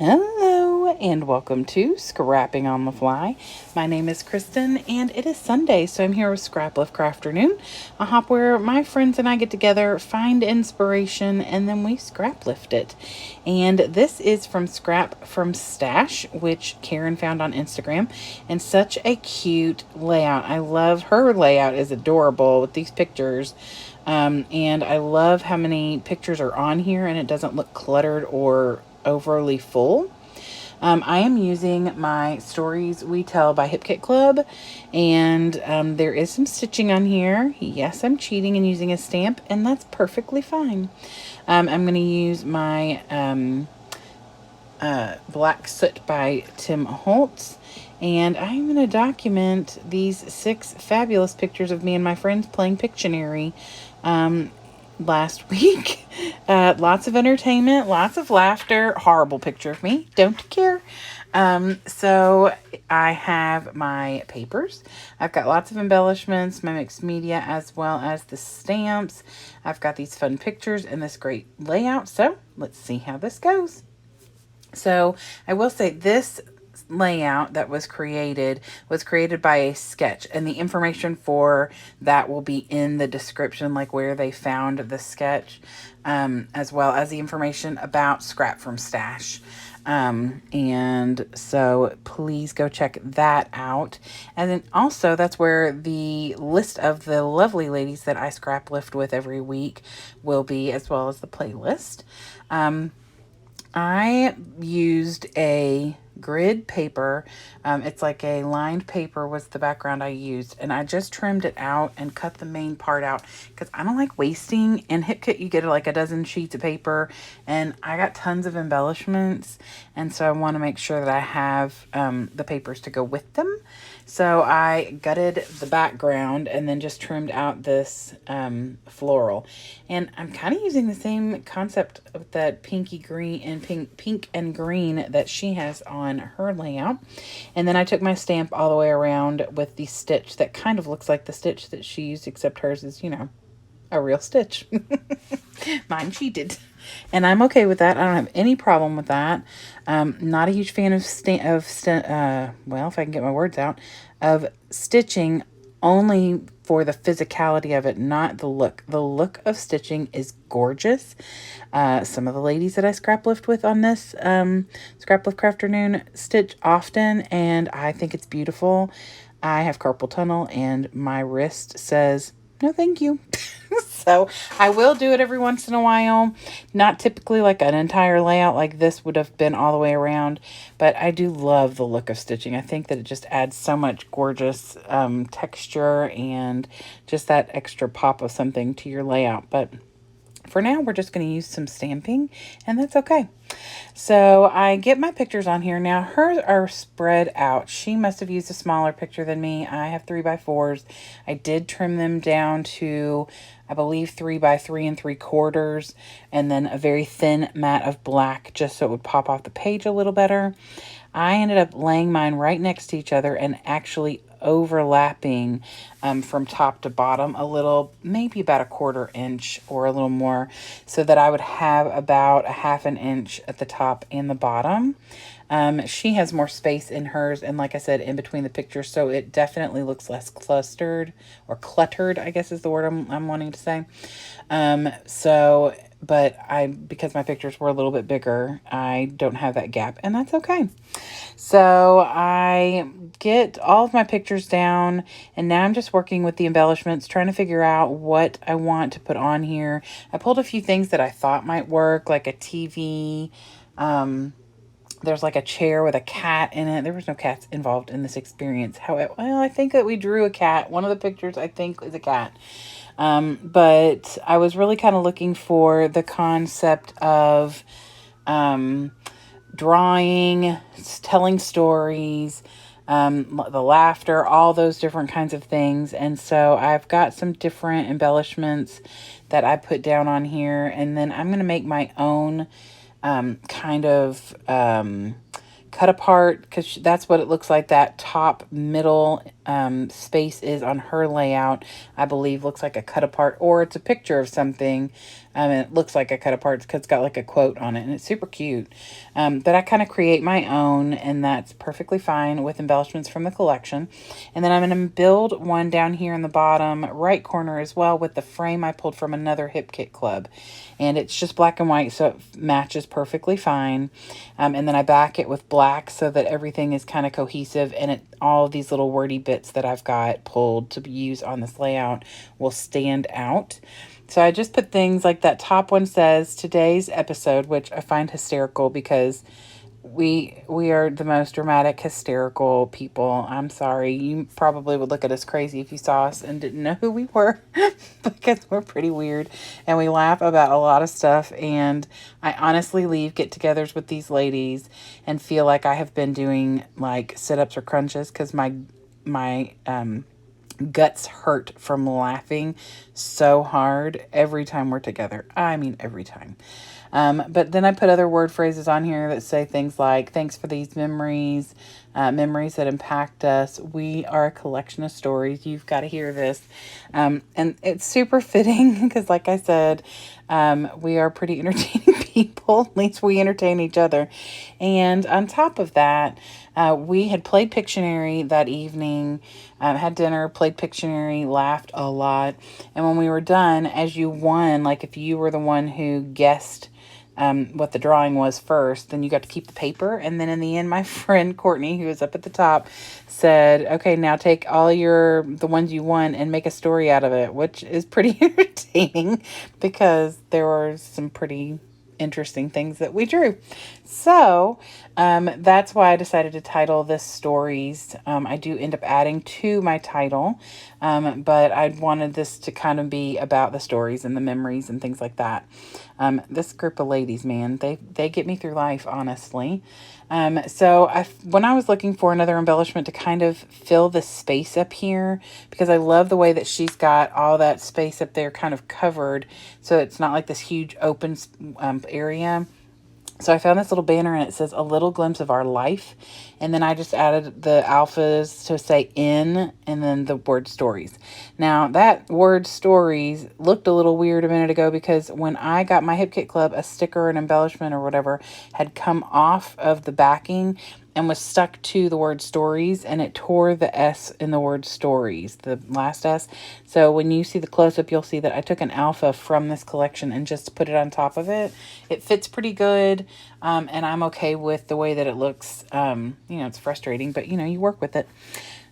Hello and welcome to Scrapping on the Fly. My name is Kristen and it is Sunday, so I'm here with Scraplift Crafternoon, a hop where my friends and I get together, find inspiration, and then we scraplift it. And this is from Scrapfromstash, which Karen found on Instagram, and such a cute layout. I love her layout, is adorable with these pictures. And I love how many pictures are on here and it doesn't look cluttered or overly full. I am using my Stories We Tell by Hip Kit Club, and there is some stitching on here. Yes, I'm cheating and using a stamp, and that's perfectly fine. I'm going to use my Black Soot by Tim Holtz, and I'm going to document these 6 fabulous pictures of me and my friends playing Pictionary last week. Lots of entertainment, lots of laughter. Horrible picture of me. Don't care. So I have my papers. I've got lots of embellishments, my mixed media, as well as the stamps. I've got these fun pictures and this great layout. So let's see how this goes. So I will say this layout that was created by a sketch, and the information for that will be in the description, like where they found the sketch, as well as the information about Scrapfromstash. And so please go check that out. And then also that's where the list of the lovely ladies that I scraplift with every week will be, as well as the playlist. I used a grid paper. It's like a lined paper was the background I used, and I just trimmed it out and cut the main part out because I don't like wasting. In HipKit you get like a dozen sheets of paper, and I got tons of embellishments, and so I want to make sure that I have the papers to go with them. So I gutted the background and then just trimmed out this floral. And I'm kind of using the same concept of that pinky green and pink and green that she has on her layout. And then I took my stamp all the way around with the stitch that kind of looks like the stitch that she used, except hers is, a real stitch. Mine cheated. And I'm okay with that. I don't have any problem with that. Not a huge fan of if I can get my words out, of stitching only for the physicality of it, not the look. The look of stitching is gorgeous. Some of the ladies that I scraplift with on this Scraplift Crafternoon stitch often, and I think it's beautiful. I have carpal tunnel, and my wrist says, no, thank you. So I will do it every once in a while. Not typically like an entire layout like this would have been all the way around, but I do love the look of stitching. I think that it just adds so much gorgeous texture and just that extra pop of something to your layout. But for now, we're just going to use some stamping, and that's okay. So I get my pictures on here. Now, hers are spread out. She must have used a smaller picture than me. I have 3x4s. I did trim them down to, I believe, 3x3 3/4, and then a very thin mat of black just so it would pop off the page a little better. I ended up laying mine right next to each other and actually overlapping from top to bottom a little, maybe about 1/4 inch or a little more, so that I would have about a 1/2 inch at the top and the bottom. She has more space in hers, and like I said, in between the pictures, so it definitely looks less clustered or cluttered, I guess is the word I'm wanting to say. But because my pictures were a little bit bigger, I don't have that gap, and that's okay. So I get all of my pictures down, and now I'm just working with the embellishments, trying to figure out what I want to put on here. I pulled a few things that I thought might work, like a TV. There's like a chair with a cat in it. There was no cats involved in this experience. However, I think that we drew a cat. One of the pictures, I think, is a cat. But I was really kind of looking for the concept of drawing, telling stories, the laughter, all those different kinds of things. And so I've got some different embellishments that I put down on here. And then I'm going to make my own kind of cut apart, because that's what it looks like. That top middle space is on her layout, I believe, looks like a cut apart, or it's a picture of something And it looks like I cut apart because it's got like a quote on it, and it's super cute. But I kind of create my own, and that's perfectly fine with embellishments from the collection. And then I'm going to build one down here in the bottom right corner as well with the frame I pulled from another Hip Kit Club. And it's just black and white, so it matches perfectly fine. And then I back it with black so that everything is kind of cohesive, and all of these little wordy bits that I've got pulled to use on this layout will stand out. So I just put things like that top one says today's episode, which I find hysterical because we are the most dramatic, hysterical people. I'm sorry. You probably would look at us crazy if you saw us and didn't know who we were because we're pretty weird and we laugh about a lot of stuff. And I honestly leave get-togethers with these ladies and feel like I have been doing like sit-ups or crunches because my guts hurt from laughing so hard every time we're together. I mean, every time. But then I put other word phrases on here that say things like, thanks for these memories, memories that impact us. We are a collection of stories. You've got to hear this. And it's super fitting because, like I said, we are pretty entertaining people. At least we entertain each other. And on top of that, we had played Pictionary that evening, had dinner, played Pictionary, laughed a lot. And when we were done, as you won, like if you were the one who guessed what the drawing was first, then you got to keep the paper. And then in the end, my friend Courtney, who was up at the top, said, okay, now take all the ones you won and make a story out of it, which is pretty entertaining because there were some pretty interesting things that we drew. So that's why I decided to title this Stories. I do end up adding to my title, but I wanted this to kind of be about the stories and the memories and things like that. This group of ladies, man, they get me through life, honestly. So when I was looking for another embellishment to kind of fill the space up here, because I love the way that she's got all that space up there kind of covered, so it's not like this huge open area. So I found this little banner and it says a little glimpse of our life. And then I just added the alphas to say in and then the word stories. Now that word stories looked a little weird a minute ago because when I got my Hip Kit Club, a sticker, an embellishment or whatever had come off of the backing and was stuck to the word stories, and it tore the S in the word stories, the last S. So when you see the close-up, you'll see that I took an alpha from this collection and just put it on top of it. It fits pretty good, and I'm okay with the way that it looks. It's frustrating, but, you work with it.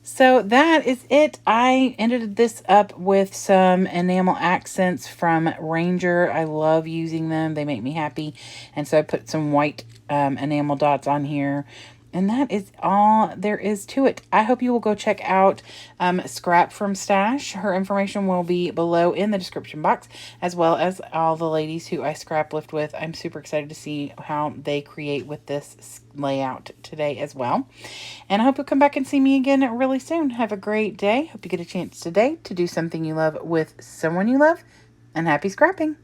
So that is it. I ended this up with some enamel accents from Ranger. I love using them. They make me happy. And so I put some white enamel dots on here. And that is all there is to it. I hope you will go check out Scrapfromstash. Her information will be below in the description box, as well as all the ladies who I scraplift with. I'm super excited to see how they create with this layout today as well. And I hope you'll come back and see me again really soon. Have a great day. Hope you get a chance today to do something you love with someone you love. And happy scrapping.